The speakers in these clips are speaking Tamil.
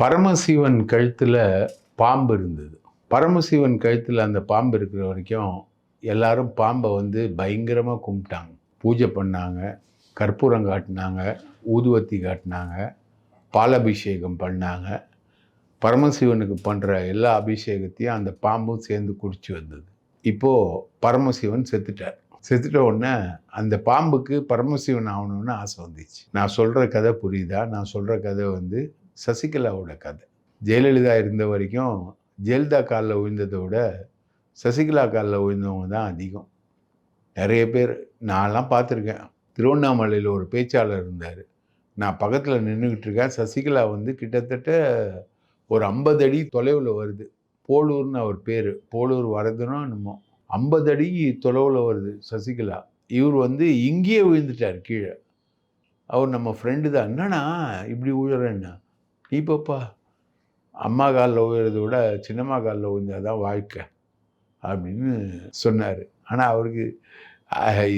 பரமசிவன் கழுத்தில் பாம்பு இருந்தது. பரமசிவன் கழுத்தில் அந்த பாம்பு இருக்கிற வரைக்கும் எல்லாரும் பாம்பை பயங்கரமாக கும்பிட்டாங்க, பூஜை பண்ணாங்க, கற்பூரம் காட்டினாங்க, ஊதுவத்தி காட்டினாங்க, பாலாபிஷேகம் பண்ணாங்க. பரமசிவனுக்கு பண்ணுற எல்லா அபிஷேகத்தையும் அந்த பாம்பும் சேர்ந்து குடிச்சு வந்தது. இப்போது பரமசிவன் செத்துட்டார். செத்துட்ட உடனே அந்த பாம்புக்கு பரமசிவன் ஆகணும்னு ஆசை வந்துச்சு. நான் சொல்கிற கதை புரியுதா? நான் சொல்கிற கதை சசிகலாவோட கதை. ஜெயலலிதா இருந்த வரைக்கும் ஜெயலலிதா காலில் விழுந்ததை விட சசிகலா காலில் விழுந்தவங்க தான் அதிகம். நிறைய பேர் நான்லாம் பார்த்துருக்கேன். திருவண்ணாமலையில் ஒரு பேச்சாளர் இருந்தார். நான் பக்கத்தில் நின்றுக்கிட்டு இருக்கேன். சசிகலா கிட்டத்தட்ட ஒரு 50 அடி தொலைவில் வருது. போலூர்னு அவர் பேர். போலூர் வரதுன்னா என்னமோ 50 அடி தொலைவில் வருது சசிகலா. இவர் இங்கேயே விழுந்துட்டார் கீழே. அவர் நம்ம ஃப்ரெண்டு தான். என்னன்னா இப்படி விழுறேன்னா, நீ பாப்பா அம்மா காலில் விழுறதை விட சின்னம்மா காலில் விழுந்தாதான் வாழ்க்கை அப்படின்னு சொன்னார். ஆனால் அவருக்கு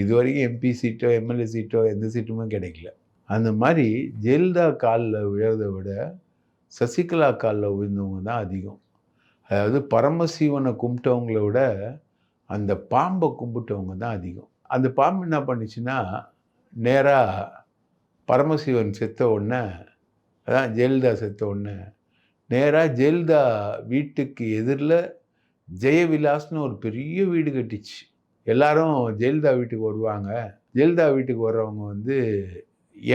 இது வரைக்கும் எம்பி சீட்டோ எம்எல்ஏ சீட்டோ எந்த சீட்டுமே கிடைக்கல. அந்த மாதிரி ஜெயலலிதா காலில் விழுறதை விட சசிகலா காலில் விழுந்தவங்க தான் அதிகம். அதாவது பரமசிவனை கும்பிட்டவங்கள விட அந்த பாம்பை கும்பிட்டவங்க தான் அதிகம். அந்த பாம்பு என்ன பண்ணிச்சுன்னா, நேராக பரமசிவன் செத்த உடனே, அதான் ஜெயலலிதா செத்த உடனே நேராக ஜெயலலிதா வீட்டுக்கு எதிரில் ஜெயவிலாஸ்னு ஒரு பெரிய வீடு கட்டிச்சு. எல்லாரும் ஜெயலலிதா வீட்டுக்கு வருவாங்க, ஜெயலலிதா வீட்டுக்கு வர்றவங்க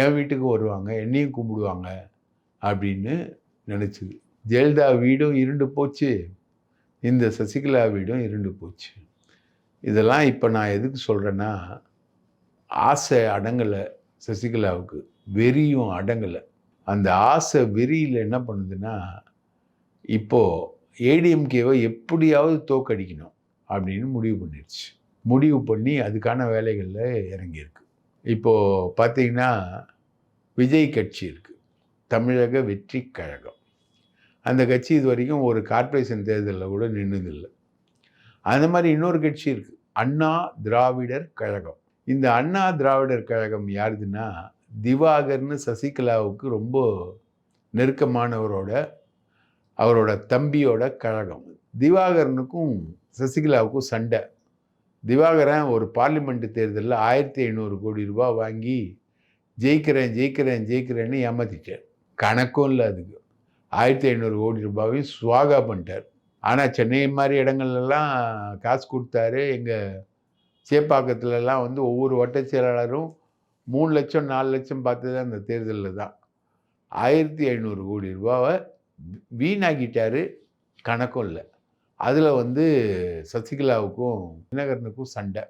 என் வீட்டுக்கு வருவாங்க, என்னையும் கும்பிடுவாங்க அப்படின்னு நினச்சிது. ஜெயலலிதா வீடும் இருண்டு போச்சு, இந்த சசிகலா வீடும் இருண்டு போச்சு. இதெல்லாம் இப்போ நான் எதுக்கு சொல்கிறேன்னா, ஆசை அடங்கலை சசிகலாவுக்கு, வெறியும் அடங்கலை. அந்த ஆசை வெறியில் என்ன பண்ணுதுன்னா, இப்போது ஏடிஎம்கேவை எப்படியாவது தோக்கடிக்கணும் அப்படின்னு முடிவு பண்ணிடுச்சு. முடிவு பண்ணி அதுக்கான வேலைகளில் இறங்கியிருக்கு. இப்போது பார்த்தீங்கன்னா, விஜய் கட்சி இருக்குது, தமிழக வெற்றி கழகம். அந்த கட்சி இது வரைக்கும் ஒரு கார்ப்பரேஷன் தேர்தலில் கூட நின்றுதில்லை. அந்த மாதிரி இன்னொரு கட்சி இருக்குது, அண்ணா திராவிடர் கழகம். இந்த அண்ணா திராவிடர் கழகம் யாருதுன்னா, திவாகர்னு சசிகலாவுக்கு ரொம்ப நெருக்கமானவரோட அவரோட தம்பியோட கழகம். திவாகரனுக்கும் சசிகலாவுக்கும் சண்டை. திவாகரன் ஒரு பார்லிமெண்ட் தேர்தலில் 1500 கோடி ரூபாய் வாங்கி ஜெயிக்கிறேன்னு ஏமாத்திட்டார். கணக்கும் இல்லை அதுக்கு. 1500 கோடி ரூபாயும் சுவாகா பண்ணிட்டார். ஆனால் சென்னை மாதிரி இடங்கள்லாம் காசு கொடுத்தாரு. எங்கள் சேப்பாக்கத்துலலாம் ஒவ்வொரு வட்ட செயலாளரும் 3 லட்சம் 4 லட்சம் பார்த்தது அந்த தேர்தலில் தான். 1500 கோடி ரூபாவை வீணாக்கிட்டாரு, கணக்கும் இல்லை. அதில் சசிகலாவுக்கும் தினகரனுக்கும் சண்டை.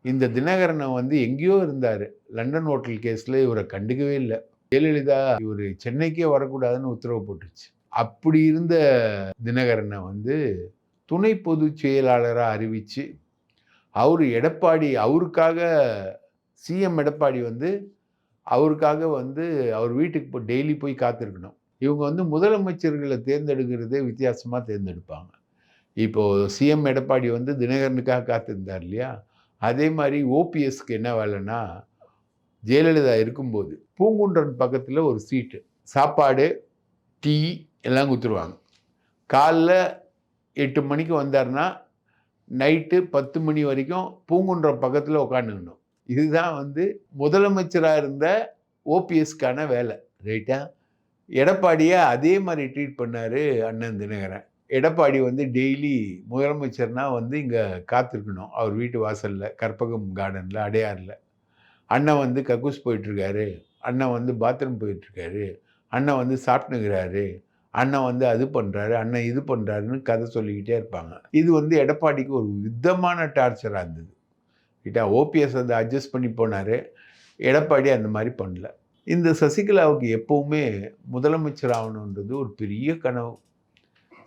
இந்த தினகரனை எங்கேயோ இருந்தார், லண்டன் ஹோட்டல் கேஸில் இவரை கண்டுக்கவே இல்லை. ஜெயலலிதா இவர் சென்னைக்கே வரக்கூடாதுன்னு உத்தரவு போட்டுச்சு. அப்படி இருந்த தினகரனை துணை பொதுச் செயலாளராக அறிவித்து, அவர் எடப்பாடி, அவருக்காக சிஎம் எடப்பாடி அவருக்காக அவர் வீட்டுக்கு போய் டெய்லி போய் காத்திருக்கணும். இவங்க முதலமைச்சர்களை தேர்ந்தெடுக்கிறதே வித்தியாசமாக தேர்ந்தெடுப்பாங்க. இப்போது சிஎம் எடப்பாடி தினகரனுக்காக காத்திருந்தார் இல்லையா, அதே மாதிரி ஓபிஎஸ்க்கு என்ன வேலைன்னா, ஜெயலலிதா இருக்கும்போது பூங்குன்றன் பக்கத்தில் ஒரு சீட்டு, சாப்பாடு டீ எல்லாம் கொடுத்துருவாங்க. காலைல 8 மணிக்கு வந்தார்னா நைட்டு 10 மணி வரைக்கும் பூங்குன்றம் பக்கத்தில் உட்காந்துக்கணும். இதுதான் முதலமைச்சராக இருந்த ஓபிஎஸ்க்கான வேலை, ரைட்டா? எடப்பாடியை அதே மாதிரி ட்ரீட் பண்ணார் அண்ணன் தினகரன். எடப்பாடி டெய்லி முதலமைச்சர்னால் இங்கே காத்திருக்கணும் அவர் வீட்டு வாசலில், கற்பகம் கார்டனில், அடையாரில். அண்ணன் கக்கூஸ் போயிட்டுருக்காரு, அண்ணன் பாத்ரூம் போயிட்டுருக்காரு, அண்ணன் சாப்பிட்டுக்கிறாரு, அண்ணன் அது பண்ணுறாரு, அண்ணன் இது பண்ணுறாருன்னு கதை சொல்லிக்கிட்டே இருப்பாங்க. இது எடப்பாடிக்கு ஒரு விதமான டார்ச்சராக இருந்தது. ரைட்டா? ஓபிஎஸ் அட்ஜஸ்ட் பண்ணி போனார், எடப்பாடி அந்த மாதிரி பண்ணல. இந்த சசிகலாவுக்கு எப்போவுமே முதலமைச்சர் ஆகணுன்றது ஒரு பெரிய கனவு.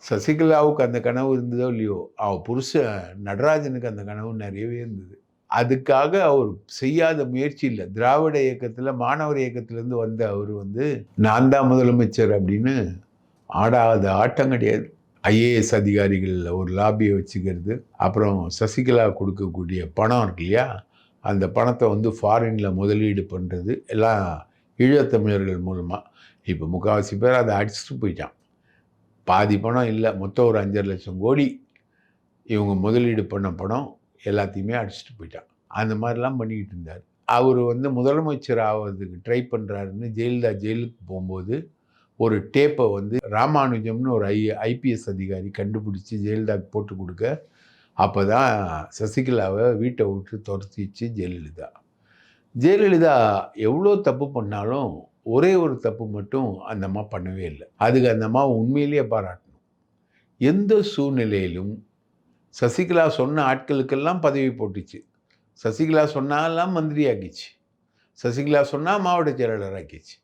சசிகலாவுக்கு அந்த கனவு இருந்ததோ இல்லையோ, அவள் புருஷன் நடராஜனுக்கு அந்த கனவு நிறையவே இருந்தது. அதுக்காக அவர் செய்யாத முயற்சி இல்லை. திராவிட இயக்கத்தில், மாணவர் இயக்கத்திலேருந்து வந்த அவர் நான் தான் முதலமைச்சர் அப்படின்னு ஆடாத ஆட்டம் கிடையாது. ஐஏஎஸ் அதிகாரிகள் ஒரு லாபியை வச்சுக்கிறது, அப்புறம் சசிகலா கொடுக்கக்கூடிய பணம் இருக்கு இல்லையா, அந்த பணத்தை ஃபாரினில் முதலீடு பண்ணுறது, எல்லாம் ஈழத்தமிழர்கள் மூலமாக. இப்போ முக்கால்வாசி பேர் அதை அடிச்சுட்டு போயிட்டான். பாதி பணம் இல்லை, மொத்தம் ஒரு 5.5 லட்சம் கோடி இவங்க முதலீடு பண்ண பணம் எல்லாத்தையுமே அடிச்சுட்டு போயிட்டான். அந்த மாதிரிலாம் பண்ணிக்கிட்டு இருந்தார். அவர் வந்து முதலமைச்சர் ஆவதுக்கு ட்ரை பண்ணுறாருன்னு ஜெயலலிதா ஜெயிலுக்கு போகும்போது ஒரு டேப்பை வந்து ராமானுஜம்னு ஒரு ஐபிஎஸ் அதிகாரி கண்டுபிடிச்சி ஜெயலலிதாவுக்கு போட்டு கொடுக்க, அப்போ தான் சசிகலாவை வீட்டை விட்டு துரத்திச்சு ஜெயலலிதா. ஜெயலலிதா எவ்வளோ தப்பு பண்ணாலும் ஒரே ஒரு தப்பு மட்டும் அந்த அம்மா பண்ணவே இல்லை. அதுக்கு அந்த அம்மா உண்மையிலேயே பாராட்டணும். எந்த சூழ்நிலையிலும் சசிகலா சொன்ன ஆட்களுக்கெல்லாம் பதவி போட்டுச்சு. சசிகலா சொன்னாலாம் மந்திரி ஆக்கிச்சு. சசிகலா சொன்னால் மாவட்ட செயலாளர் ஆக்கிச்சு.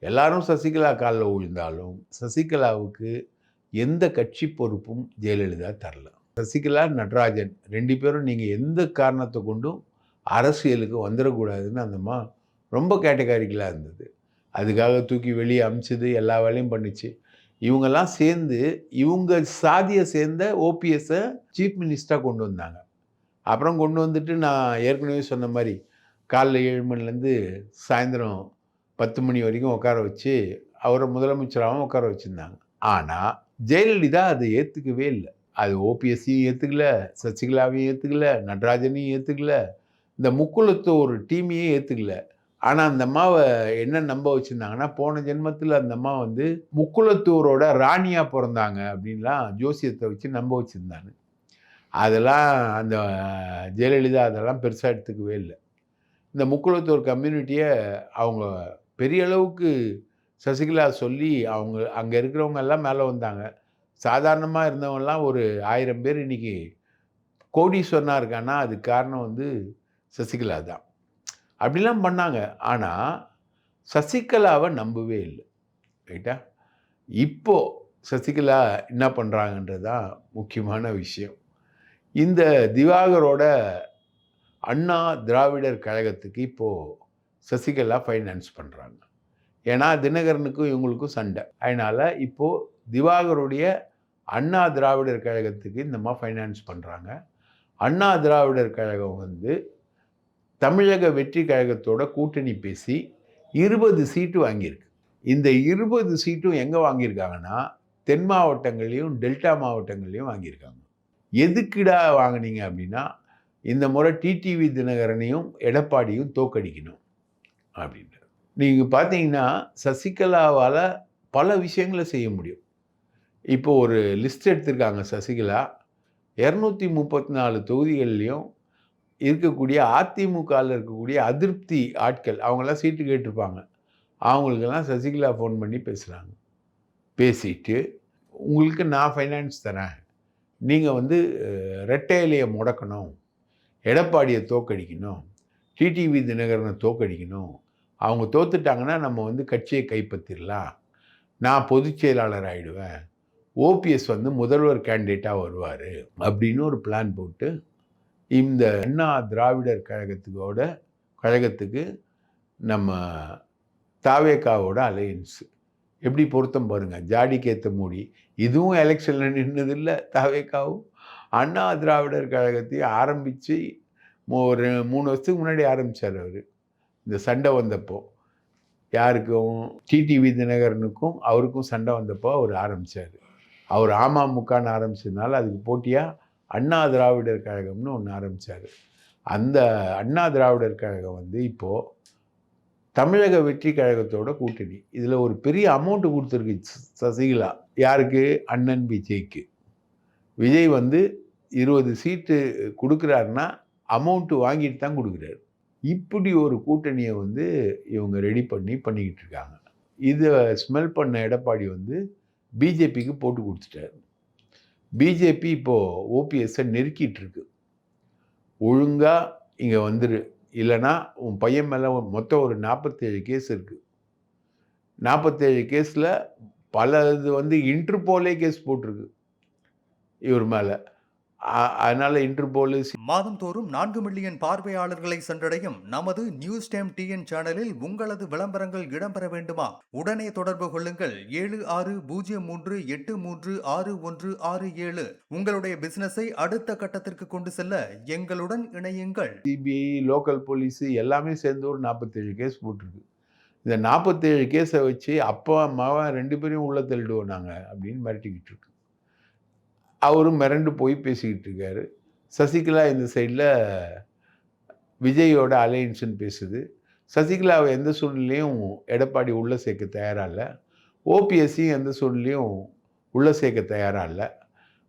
எல்லாரும் சசிகலா காலில் விழுந்தாலும் சசிகலாவுக்கு எந்த கட்சி பொறுப்பும் ஜெயலலிதா தரல. சசிகலா, நடராஜன் 2 பேரும் நீங்கள் எந்த காரணத்தை கொண்டும் அரசியலுக்கு வந்துடக்கூடாதுன்னு அந்தம்மா ரொம்ப கேட்டகாரிக்கலாக இருந்தது. அதுக்காக தூக்கி வெளியே அமிச்சது, எல்லா வேலையும் பண்ணிச்சு. இவங்கெல்லாம் சேர்ந்து இவங்க சாதியை சேர்ந்த ஓபிஎஸ்ஸை சீஃப் மினிஸ்டராக கொண்டு வந்தாங்க. அப்புறம் கொண்டு வந்துட்டு நான் ஏற்கனவே சொன்ன மாதிரி காலைல 7 மணிலேருந்து சாயந்தரம் 10 மணி வரைக்கும் உட்கார வச்சு அவரை முதலமைச்சராகவும் உட்கார வச்சுருந்தாங்க. ஆனால் ஜெயலலிதா அதை ஏற்றுக்கவே இல்லை. அது ஓபிஎஸ்ஸையும் ஏற்றுக்கல, சசிகலாவையும் ஏற்றுக்கல, நடராஜனையும் ஏற்றுக்கல, இந்த முக்குளத்து ஒரு டீமையும் ஏற்றுக்கல. ஆனால் அந்த அம்மாவை என்ன நம்ப வச்சுருந்தாங்கன்னா, போன ஜென்மத்தில் அந்த அம்மா வந்து முக்குளத்தூரோட ராணியாக பிறந்தாங்க அப்படின்லாம் ஜோசியத்தை வச்சு நம்ப வச்சுருந்தாங்க. அதெல்லாம் அந்த ஜெயலலிதா அதெல்லாம் பெருசாக எடுத்துக்கவே இல்லை. இந்த முக்குளத்தூர் கம்யூனிட்டியை அவங்க பெரிய அளவுக்கு சசிகலா சொல்லி அவங்க அங்கே இருக்கிறவங்க எல்லாம் மேலே வந்தாங்க. சாதாரணமாக இருந்தவங்கலாம் ஒரு 1000 பேர் இன்றைக்கி கோடீஸ்வரனாக இருக்கான்னா அதுக்கு காரணம் வந்து சசிகலா தான். அப்படிலாம் பண்ணாங்க. ஆனால் சசிகலாவை நம்பவே இல்லை. ரைட்டா? இப்போது சசிகலா என்ன பண்ணுறாங்கன்றது தான் முக்கியமான விஷயம். இந்த திவாகரோட அண்ணா திராவிடர் கழகத்துக்கு இப்போது சசிகலா ஃபைனான்ஸ் பண்ணுறாங்க. ஏன்னா தினகரனுக்கும் இவங்களுக்கும் சண்டை. அதனால் இப்போது திவாகருடைய அண்ணா திராவிடர் கழகத்துக்கு இந்தம்மா ஃபைனான்ஸ் பண்ணுறாங்க. அண்ணா திராவிடர் கழகம் வந்து தமிழக வெற்றி கழகத்தோட கூட்டணி பேசி 20 சீட்டு வாங்கியிருக்கு. இந்த 20 சீட்டும் எங்கே வாங்கியிருக்காங்கன்னா தென் மாவட்டங்களையும் டெல்டா மாவட்டங்களையும் வாங்கியிருக்காங்க. எதுக்குடா வாங்கினீங்க அப்படின்னா, இந்த முறை டிடிவி தினகரனையும் எடப்பாடியும் தோக்கடிக்கணும் அப்படின்ட்டு. நீங்கள் பார்த்தீங்கன்னா சசிகலாவால் பல விஷயங்களை செய்ய முடியும். இப்போ ஒரு லிஸ்ட் எடுத்திருக்காங்க சசிகலா. 234 தொகுதிகள்லையும் இருக்கக்கூடிய அதிமுகவில் இருக்கக்கூடிய அதிருப்தி ஆட்கள் அவங்களாம் சீட்டு கேட்டிருப்பாங்க. அவங்களுக்கெல்லாம் சசிகலா ஃபோன் பண்ணி பேசுகிறாங்க. பேசிட்டு உங்களுக்கு நான் ஃபைனான்ஸ் தரேன், நீங்கள் வந்து ரெட்டை இலையை முடக்கணும், எடப்பாடியை தோக்கடிக்கணும், டிடிவி தினகரனை தோக்கடிக்கணும், அவங்க தோத்துட்டாங்கன்னா நம்ம வந்து கட்சியை கைப்பற்றிடலாம், நான் பொதுச் செயலாளர் ஆகிடுவேன், ஓபிஎஸ் வந்து முதல்வர் கேண்டிடேட்டாக வருவார் அப்படின்னு ஒரு பிளான் போட்டு இந்த அண்ணா திராவிடர் கழகத்துக்கு நம்ம தாவேகாவோட அலையன்ஸ் எப்படி பொருத்தம் பாருங்கள். ஜாடிக்கு ஏற்ற மூடி. இதுவும் எலெக்ஷனில் நின்னதில்லை. தாவேகாவும் அண்ணா திராவிடர் கழகத்தையும் ஆரம்பித்து ஒரு 3 வருஷத்துக்கு முன்னாடி ஆரம்பித்தார் அவர். இந்த சண்டை வந்தப்போ யாருக்கும் டிடிவி தினகரனுக்கும் அவருக்கும் சண்டை வந்தப்போ அவர் ஆரம்பித்தார். அவர் அமமுகன்னு ஆரம்பிச்சதுனால அதுக்கு போட்டியாக அண்ணா திராவிடர் கழகம்னு ஒன்று ஆரம்பித்தார். அந்த அண்ணா திராவிடர் கழகம் வந்து இப்போது தமிழக வெற்றி கழகத்தோட கூட்டணி. இதில் ஒரு பெரிய அமௌண்ட்டு கொடுத்துருக்கு சசிகலா. யாருக்கு? அண்ணன் விஜய்க்கு. விஜய் வந்து 20 சீட்டு கொடுக்குறாருன்னா அமௌண்ட்டு வாங்கிட்டு தான் கொடுக்குறாரு. இப்படி ஒரு கூட்டணியை வந்து இவங்க ரெடி பண்ணிக்கிட்டு இருக்காங்க. இதை ஸ்மெல் பண்ண எடப்பாடி வந்து பிஜேபிக்கு போட்டு கொடுத்துட்டாரு. பிஜேபி இப்போது ஓபிஎஸ்ஸை நெருக்கிட்டு இருக்கு. ஒழுங்காக இங்கே வந்துரு, இல்லைனா உன் பையன் மேலே மொத்தம் ஒரு 47 கேஸ் இருக்குது. 47 கேஸில் பல இது வந்து இன்டர்போலே கேஸ் போட்டிருக்கு இவர் மேலே. அதனால் இன்டர்போல் மாதந்தோறும் 4 மில்லியன் பார்வையாளர்களை சென்றடையும் நமது நியூஸ் டைம் டிஎன் சேனலில் உங்களது விளம்பரங்கள் இடம்பெற வேண்டுமா? உடனே தொடர்பு கொள்ளுங்கள் 7603836167. உங்களுடைய பிசினஸை அடுத்த கட்டத்திற்கு கொண்டு செல்ல எங்களுடன் இணையுங்கள். சிபிஐ, லோக்கல் போலீஸு எல்லாமே சேர்ந்து ஒரு 47 கேஸ் போட்டிருக்கு. இந்த 47 கேஸை வச்சு அப்பா அம்மாவை 2 பேரையும் உள்ள தள்ளிடுவோம் நாங்கள் அப்படின்னு மிரட்டிக்கிட்டு இருக்கு. அவரும் மிரண்டு போய் பேசிக்கிட்டு இருக்காரு. சசிகலா இந்த சைடில் விஜயோட அலையன்ஸ்ன்னு பேசுது. சசிகலாவை எந்த சூழ்நிலையும் எடப்பாடி உள்ளே சேர்க்க தயாராக இல்லை. ஓபிஎஸ்ஸையும் எந்த சூழ்நிலையும் உள்ளே சேர்க்க தயாராக இல்லை.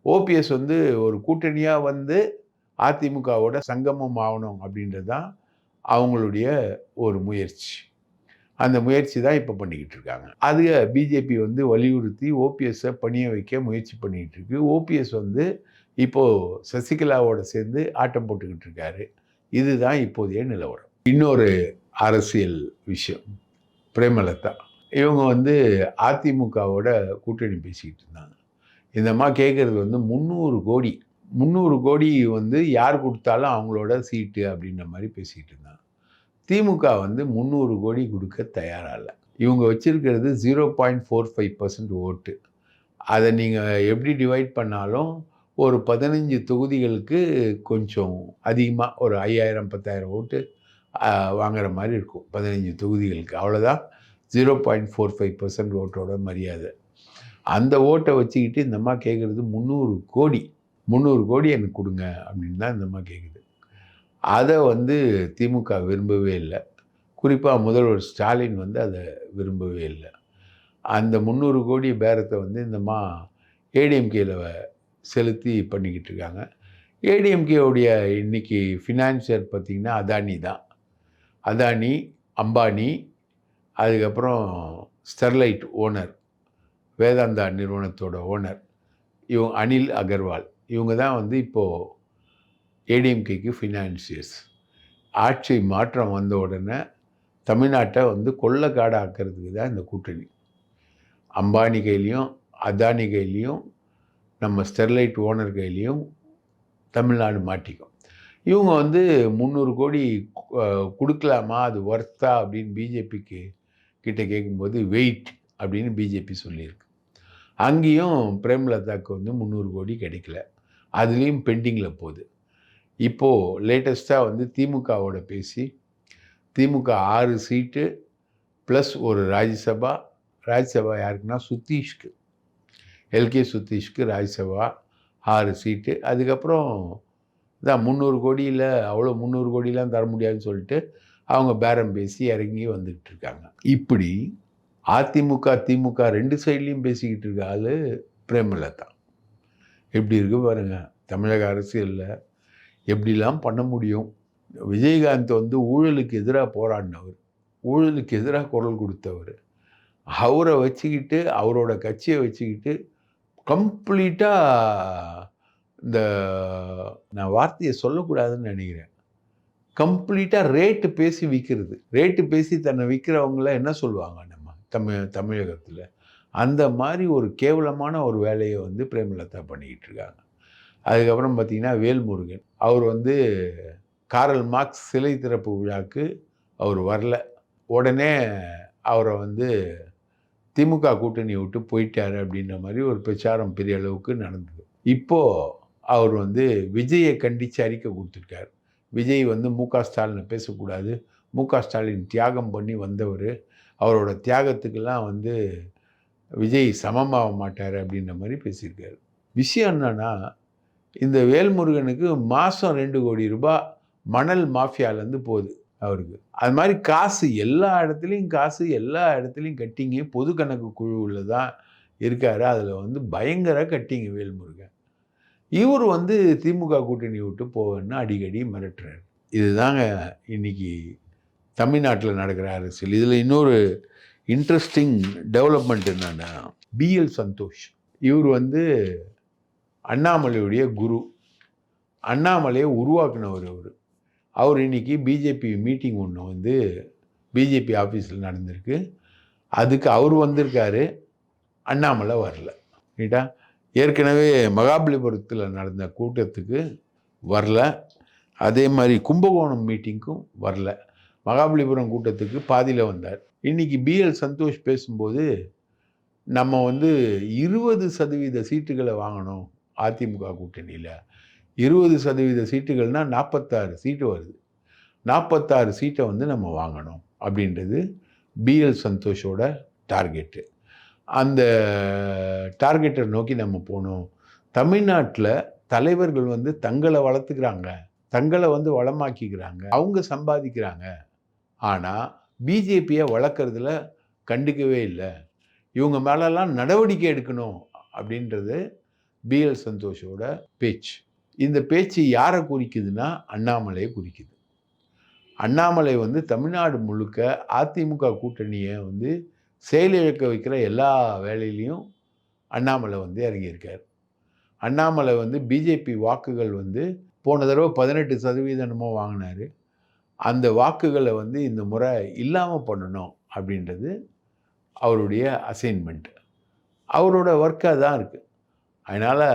ஓபிஎஸ் வந்து ஒரு கூட்டணியாக வந்து அதிமுகவோட சங்கமம் ஆகணும் அப்படின்றது தான் அவங்களுடைய ஒரு முயற்சி. அந்த முயற்சி தான் இப்போ பண்ணிக்கிட்டு இருக்காங்க. அது பிஜேபி வந்து வலியுறுத்தி ஓபிஎஸ்ஸை பணிய வைக்க முயற்சி பண்ணிக்கிட்டு இருக்கு. ஓபிஎஸ் வந்து இப்போது சசிகலாவோட சேர்ந்து ஆட்டம் போட்டுக்கிட்டு இருக்காரு. இதுதான் இப்போதைய நிலவரம். இன்னொரு அரசியல் விஷயம், பிரேமலதா இவங்க வந்து அதிமுகவோட கூட்டணி பேசிக்கிட்டு இருந்தாங்க. இந்தம்மா கேட்குறது வந்து 300 கோடி வந்து யார் கொடுத்தாலும் அவங்களோட சீட்டு அப்படின்ற மாதிரி பேசிக்கிட்டு இருந்தாங்க. திமுக வந்து 300 கோடி கொடுக்க தயாராக இல்லை. இவங்க வச்சிருக்கிறது 0.45% ஓட்டு. அதை நீங்கள் எப்படி டிவைட் பண்ணாலும் ஒரு 15 தொகுதிகளுக்கு கொஞ்சம் அதிகமாக ஒரு 5000-10,000 ஓட்டு வாங்குற மாதிரி இருக்கும். 15 தொகுதிகளுக்கு அவ்வளோதான் 0.45% ஓட்டோட மரியாதை. அந்த ஓட்டை வச்சுக்கிட்டு இந்த அம்மா கேட்குறது 300 கோடி எனக்கு கொடுங்க அப்படின்னு தான் இந்த அம்மா கேட்குது. அதை வந்து திமுக விரும்பவே இல்லை. குறிப்பாக முதல்வர் ஸ்டாலின் வந்து அதை விரும்பவே இல்லை. அந்த 300 கோடி பேரத்தை வந்து இந்தம்மா ஏடிஎம்கேல செலுத்தி பண்ணிக்கிட்டு இருக்காங்க. ஏடிஎம்கேவுடைய இன்னைக்கு ஃபினான்சியர் பார்த்திங்கன்னா அதானி தான். அதானி, அம்பானி, அதுக்கப்புறம் ஸ்டெர்லைட் ஓனர், வேதாந்தா நிறுவனத்தோட ஓனர் அனில் அகர்வால், இவங்க தான் வந்து இப்போது ஏடிஎம்கேக்கு ஃபினான்சியர்ஸ். ஆட்சி மாற்றம் வந்த உடனே தமிழ்நாட்டை வந்து கொள்ளைக்காடாக்கிறதுக்கு தான் இந்த கூட்டணி. அம்பானி கையிலையும் அதானி கையிலையும் நம்ம ஸ்டெர்லைட் ஓனர் கையிலையும் தமிழ்நாடு மாட்டிக்கும். இவங்க வந்து 300 கோடி கொடுக்கலாமா, அது ஒர்த்தா அப்படின்னு பிஜேபிக்கு கிட்ட கேட்கும்போது வெயிட் அப்படின்னு பிஜேபி சொல்லியிருக்கு. அங்கேயும் பிரேமலதாவுக்கு வந்து 300 கோடி கிடைக்கல. அதுலேயும் பெண்டிங்கில் போகுது. இப்போது லேட்டஸ்ட்டாக வந்து திமுகவோட பேசி திமுக 6 சீட்டு ப்ளஸ் ஒரு ராஜ்யசபா யாருக்குன்னா சுத்தீஷ்க்கு, எல்கே சுத்தீஷ்க்கு ராஜ்யசபா 6 சீட்டு. அதுக்கப்புறம் தான் 300 கோடியில் அவ்வளோ 300 கோடிலாம் தர முடியாதுன்னு சொல்லிட்டு அவங்க பேரம் பேசி இறங்கி வந்துக்கிட்டு இருக்காங்க. இப்படி அதிமுக திமுக 2 சைட்லேயும் பேசிக்கிட்டு இருக்க ஆள் பிரேமலதா. எப்படி இருக்கு பாருங்கள் தமிழக அரசியலில் எப்படிலாம் பண்ண முடியும். விஜயகாந்த் வந்து ஊழலுக்கு எதிராக போராடினவர், ஊழலுக்கு எதிராக குரல் கொடுத்தவர். அவரை வச்சுக்கிட்டு அவரோட கட்சியை வச்சுக்கிட்டு கம்ப்ளீட்டாக இந்த நான் வார்த்தையை சொல்லக்கூடாதுன்னு நினைக்கிறேன், கம்ப்ளீட்டாக ரேட்டு பேசி விற்கிறது. ரேட்டு பேசி தன்னை விற்கிறவங்கள என்ன சொல்லுவாங்க நம்ம தமிழகத்தில்? அந்த மாதிரி ஒரு கேவலமான ஒரு வேலையை வந்து பிரேமலதா பண்ணிக்கிட்டு இருக்காங்க. அதுக்கப்புறம் பார்த்திங்கன்னா வேல்முருகன், அவர் வந்து காரல் மார்க்ஸ் சிலை திறப்பு விழாவுக்கு அவர் வரல. உடனே அவரை வந்து திமுக கூட்டணியை விட்டு போயிட்டார் அப்படின்ற மாதிரி ஒரு பிரச்சாரம் பெரிய அளவுக்கு நடந்தது. இப்போது அவர் வந்து விஜயை கண்டித்து அறிக்கை கொடுத்துருக்கார். விஜய் வந்து மு.க. ஸ்டாலினை பேசக்கூடாது, மு.க. ஸ்டாலின் தியாகம் பண்ணி வந்தவர், அவரோட தியாகத்துக்கெல்லாம் வந்து விஜய் சமமாக மாட்டார் அப்படின்ற மாதிரி பேசியிருக்காரு. விஷயம் என்னன்னா, இந்த வேல்முருகனுக்கு மாதம் 2 கோடி ரூபாய் மணல் மாஃபியாலேருந்து போகுது அவருக்கு. அது மாதிரி காசு எல்லா இடத்துலையும் கட்டிங்க. பொது கணக்கு குழுவில் தான் இருக்கார். அதில் வந்து பயங்கர கட்டிங்க வேல்முருகன். இவர் வந்து திமுக கூட்டணி விட்டு போவேன்னு அடிக்கடி மிரட்டுறாரு. இதுதாங்க இன்னைக்கு தமிழ்நாட்டில் நடக்கிற அரசியல். இதில் இன்னொரு இன்ட்ரெஸ்டிங் டெவலப்மெண்ட் என்னன்னா, பிஎல் சந்தோஷ், இவர் வந்து அண்ணாமலையுடைய குரு, அண்ணாமலையை உருவாக்குனவர் அவர் இன்னைக்கு பிஜேபி மீட்டிங் ஒன்று வந்து பிஜேபி ஆஃபீஸில் நடந்திருக்கு. அதுக்கு அவர் வந்திருக்காரு, அண்ணாமலை வரல. ரைட்டா? ஏற்கனவே மகாபலிபுரத்தில் நடந்த கூட்டத்துக்கு வரல. அதே மாதிரி கும்பகோணம் மீட்டிங்க்கும் வரல. மகாபலிபுரம் கூட்டத்துக்கு பாதியில் வந்தார். இன்றைக்கி பிஎல் சந்தோஷ் பேசும்போது நம்ம வந்து 20% சீட்டுகளை வாங்கணும் அதிமுக கூட்டணியில். 20% சீட்டுகள்னால் 46 சீட்டு வருது. 46 சீட்டை வந்து நம்ம வாங்கணும் அப்படின்றது பிஎல் சந்தோஷோட டார்கெட்டு. அந்த டார்கெட்டை நோக்கி நம்ம போகணும். தமிழ்நாட்டில் தலைவர்கள் வந்து தங்களை வளர்த்துக்கிறாங்க, தங்களை வந்து வளமாக்கிக்கிறாங்க, அவங்க சம்பாதிக்கிறாங்க. ஆனால் பிஜேபியை வளர்க்குறதுல கண்டுக்கவே இல்லை. இவங்க மேலெல்லாம் நடவடிக்கை எடுக்கணும் அப்படின்றது பிஎல் சந்தோஷோட பேச்சு. இந்த பேச்சு யாரை குறிக்குதுன்னா அண்ணாமலையை குறிக்குது. அண்ணாமலை வந்து தமிழ்நாடு முழுக்க அதிமுக கூட்டணியை வந்து செயலிழக்க வைக்கிற எல்லா வேலையிலையும் அண்ணாமலை வந்து இறங்கியிருக்கார். அண்ணாமலை வந்து பிஜேபி வாக்குகள் வந்து போன தடவை 18% வாங்கினார். அந்த வாக்குகளை வந்து இந்த முறை இல்லாமல் பண்ணணும் அப்படின்றது அவருடைய அசைன்மெண்ட். அவரோட ஒர்க்காக தான் இருக்குது. அதனால்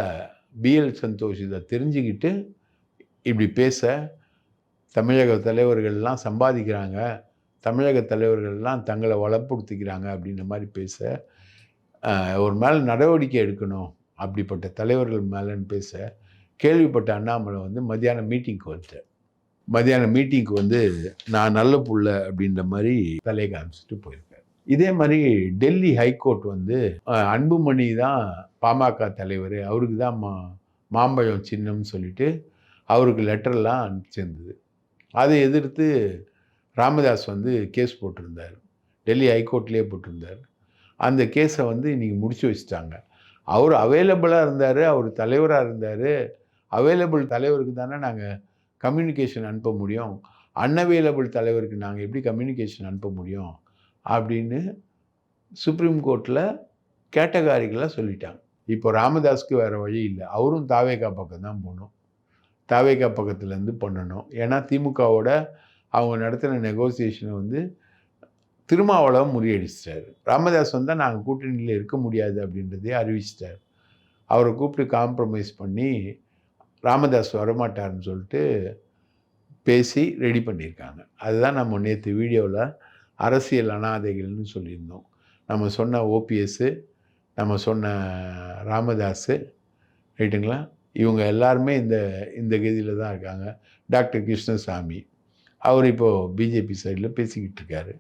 பிஎல் சந்தோஷ் இதை தெரிஞ்சுக்கிட்டு இப்படி பேச, தமிழக தலைவர்கள்லாம் சம்பாதிக்கிறாங்க, தமிழக தலைவர்கள்லாம் தங்களை வளப்படுத்திக்கிறாங்க அப்படின்ற மாதிரி பேச, ஒரு மேலே நடவடிக்கை எடுக்கணும் அப்படிப்பட்ட தலைவர்கள் மேலேன்னு பேச கேள்விப்பட்ட அண்ணாமலை வந்து மத்தியானம் மீட்டிங்க்கு வந்துட்டார். மத்தியானம் மீட்டிங்க்கு வந்து நான் நல்ல புள்ள அப்படின்ற மாதிரி தலையை காமிச்சிட்டு போயிருக்கார். இதே மாதிரி டெல்லி ஹைகோர்ட் வந்து அன்புமணி தான் பாமக தலைவர், அவருக்கு தான் மாம்பழம் சின்னம்னு சொல்லிட்டு அவருக்கு லெட்டர்லாம் அனுப்பிச்சிருந்தது. அதை எதிர்த்து ராமதாஸ் வந்து கேஸ் போட்டிருந்தார், டெல்லி ஹைகோர்ட்லேயே போட்டிருந்தார். அந்த கேஸை வந்து இன்றைக்கி முடிச்சு வச்சுட்டாங்க. அவர் அவைலபிளாக இருந்தார், அவர் தலைவராக இருந்தார். அவைலபிள் தலைவருக்கு தானே நாங்கள் கம்யூனிகேஷன் அனுப்ப முடியும், அன்அவைலபிள் தலைவருக்கு நாங்கள் எப்படி கம்யூனிகேஷன் அனுப்ப முடியும் அப்படின்னு சுப்ரீம் கோர்ட்டில் கேட்டகாரிகளாக சொல்லிட்டாங்க. இப்போ ராமதாஸுக்கு வேறு வழி இல்லை, அவரும் தாவேகா பக்கம் தான் போகணும், தாவேகா பக்கத்துலேருந்து பண்ணணும். ஏன்னா திமுகவோட அவங்க நடத்தின நெகோசியேஷனை வந்து திருமாவளவன் முறியடிச்சிட்டார். ராமதாஸ் வந்தால் நாங்கள் கூட்டணியில் இருக்க முடியாது அப்படின்றதே அறிவிச்சிட்டார். அவரை கூப்பிட்டு காம்ப்ரமைஸ் பண்ணி ராமதாஸ் வரமாட்டார்னு சொல்லிட்டு பேசி ரெடி பண்ணியிருக்காங்க. அதுதான் நம்ம நேற்று வீடியோவில் அரசியல் அனாதைகள்னு சொல்லியிருந்தோம். நம்ம சொன்ன ஓபிஎஸ்ஸு, நம்ம சொன்ன ராமதாஸு, ரைட்டுங்களா, இவங்க எல்லாருமே இந்த கதியில் தான் இருக்காங்க. டாக்டர் கிருஷ்ணசாமி அவர் இப்போது பிஜேபி சைடில் பேசிக்கிட்டு இருக்காரு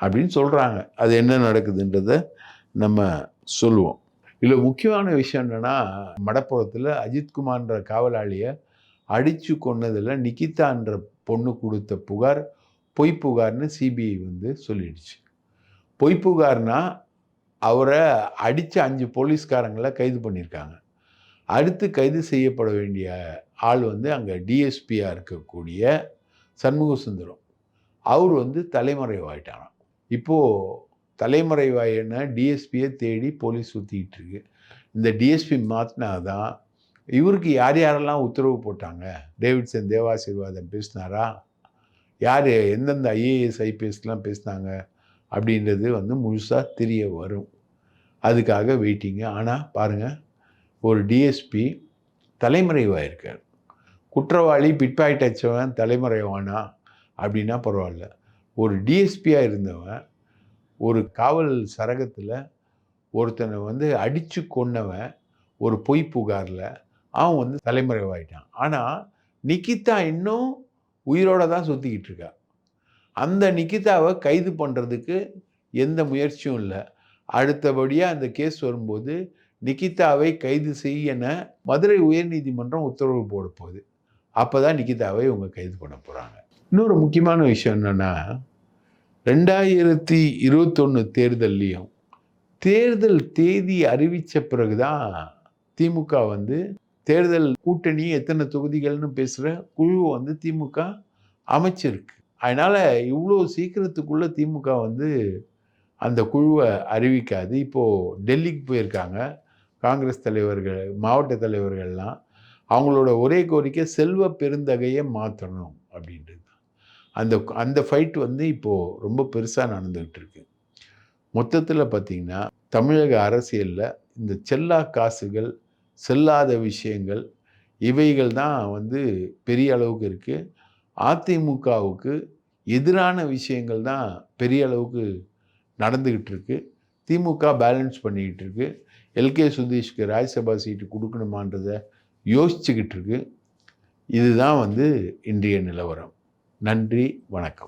அப்படின்னு சொல்கிறாங்க. அது என்ன நடக்குதுன்றதை நம்ம சொல்லுவோம். இதில் முக்கியமான விஷயம் என்னென்னா, மடப்புறத்தில் அஜித்குமார்ன்ற காவலாளியை அடித்து கொன்னதில் நிகிதான்ற பொண்ணு கொடுத்த புகார் பொய் புகார்னு சிபிஐ வந்து சொல்லிடுச்சு. பொய் புகார்னா அவரை அடித்த 5 போலீஸ்காரங்களை கைது பண்ணியிருக்காங்க. அடுத்து கைது செய்யப்பட வேண்டிய ஆள் வந்து அங்கே டிஎஸ்பியாக இருக்கக்கூடிய சண்முக சுந்தரம். அவர் வந்து தலைமறைவாயிட்டாராம். இப்போது தலைமறைவாயின டிஎஸ்பியை தேடி போலீஸ் சுற்றிக்கிட்டு இருக்கு. இந்த டிஎஸ்பி மாற்றினா தான் இவருக்கு யார் யாரெல்லாம் உத்தரவு போட்டாங்க, டேவிட்சன் தேவாசீர்வாதம் பேசினாரா, யார் எந்தெந்த ஐஏஎஸ் ஐபிஎஸ்லாம் பேசினாங்க அப்படின்றது வந்து முழுசாக தெரிய வரும். அதுக்காக வெயிட்டிங்க. ஆனால் பாருங்கள், ஒரு டிஎஸ்பி தலைமறைவாயிருக்கார். குற்றவாளி பிட்பாக்கெட் அடித்தவன் தலைமறைவானா அப்படின்னா பரவாயில்ல, ஒரு டிஎஸ்பியாக இருந்தவன் ஒரு காவல் சரகத்தில் ஒருத்தனை வந்து அடித்து கொன்னவன் ஒரு பொய் புகாரில் அவன் வந்து தலைமறைவாயிட்டான். ஆனால் நிகிதா இன்னும் உயிரோடு தான் சுற்றிக்கிட்டு இருக்கா. அந்த நிகிதாவை கைது பண்ணுறதுக்கு எந்த முயற்சியும் இல்லை. அடுத்தபடியாக அந்த கேஸ் வரும்போது நிகிதாவை கைது செய்யன மதுரை உயர்நீதிமன்றம் உத்தரவு போட போகுது. அப்போ தான் நிகிதாவை இவங்க கைது பண்ண போகிறாங்க. இன்னொரு முக்கியமான விஷயம் என்னென்னா, 2021 தேர்தல்லையும் தேர்தல் தேதி அறிவித்த பிறகு தான் திமுக வந்து தேர்தல் கூட்டணி எத்தனை தொகுதிகள்னு பேசுகிற குழு வந்து திமுக அமைச்சிருக்கு. அதனால் இவ்வளோ சீக்கிரத்துக்குள்ளே திமுக வந்து அந்த குழுவை அறிவிக்காது. இப்போது டெல்லிக்கு போயிருக்காங்க காங்கிரஸ் தலைவர்கள், மாவட்ட தலைவர்கள்லாம். அவங்களோட ஒரே கோரிக்கை செல்வ பெருந்தகையை மாற்றணும் அப்படின்றது. அந்த ஃபைட் வந்து இப்போது ரொம்ப பெருசாக நடந்துக்கிட்டு இருக்கு. மொத்தத்தில் பார்த்திங்கன்னா தமிழக அரசியலில் இந்த செல்லா காசுகள், செல்லாத விஷயங்கள், இவைகள் தான் வந்து பெரிய அளவுக்கு இருக்குது. அதிமுகவுக்கு எதிரான விஷயங்கள் தான் பெரிய அளவுக்கு நடந்துக்கிட்டு இருக்கு. திமுக பேலன்ஸ் பண்ணிக்கிட்டு இருக்கு. எல்கே சுதீஷ்க்கு ராஜ்யசபா சீட்டு கொடுக்கணுமான்றதை யோசிச்சுக்கிட்டு இருக்கு. இதுதான் வந்து இன்றைய நிலவரம். நன்றி, வணக்கம்.